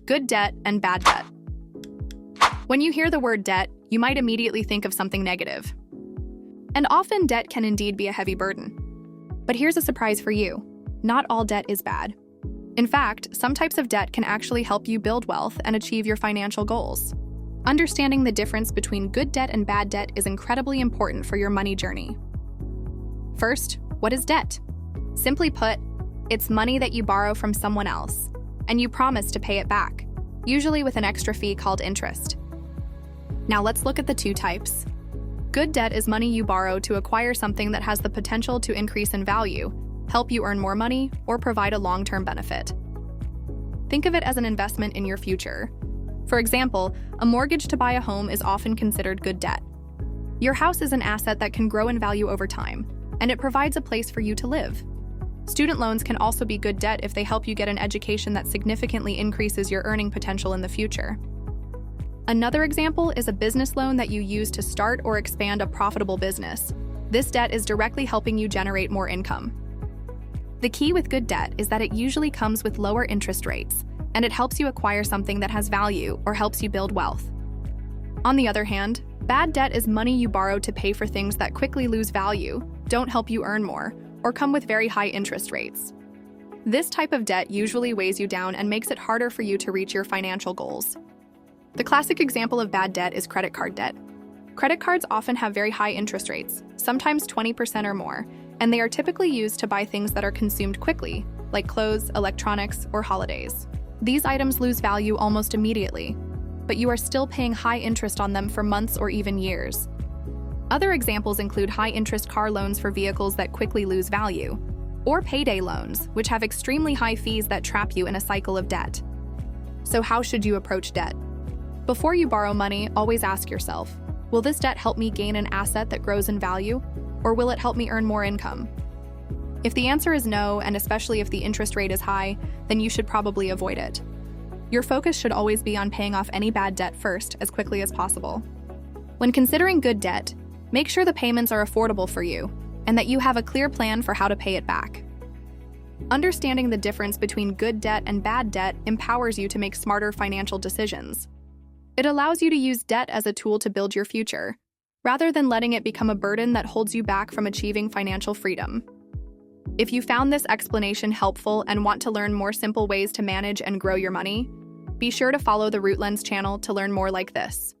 Good debt and bad debt. When you hear the word debt, you might immediately think of something negative. And often debt can indeed be a heavy burden. But here's a surprise for you. Not all debt is bad. In fact, some types of debt can actually help you build wealth and achieve your financial goals. Understanding the difference between good debt and bad debt is incredibly important for your money journey. First, what is debt? Simply put, it's money that you borrow from someone else, and you promise to pay it back, usually with an extra fee called interest. Now let's look at the two types. Good debt is money you borrow to acquire something that has the potential to increase in value, help you earn more money, or provide a long-term benefit. Think of it as an investment in your future. For example, a mortgage to buy a home is often considered good debt. Your house is an asset that can grow in value over time, and it provides a place for you to live. Student loans can also be good debt if they help you get an education that significantly increases your earning potential in the future. Another example is a business loan that you use to start or expand a profitable business. This debt is directly helping you generate more income. The key with good debt is that it usually comes with lower interest rates, and it helps you acquire something that has value or helps you build wealth. On the other hand, bad debt is money you borrow to pay for things that quickly lose value, don't help you earn more, or come with very high interest rates. This type of debt usually weighs you down and makes it harder for you to reach your financial goals. The classic example of bad debt is credit card debt. Credit cards often have very high interest rates, sometimes 20% or more, and they are typically used to buy things that are consumed quickly, like clothes, electronics, or holidays. These items lose value almost immediately, but you are still paying high interest on them for months or even years. Other examples include high-interest car loans for vehicles that quickly lose value, or payday loans, which have extremely high fees that trap you in a cycle of debt. So how should you approach debt? Before you borrow money, always ask yourself, will this debt help me gain an asset that grows in value, or will it help me earn more income? If the answer is no, and especially if the interest rate is high, then you should probably avoid it. Your focus should always be on paying off any bad debt first as quickly as possible. When considering good debt, make sure the payments are affordable for you and that you have a clear plan for how to pay it back. Understanding the difference between good debt and bad debt empowers you to make smarter financial decisions. It allows you to use debt as a tool to build your future, rather than letting it become a burden that holds you back from achieving financial freedom. If you found this explanation helpful and want to learn more simple ways to manage and grow your money, be sure to follow the Root Lens channel to learn more like this.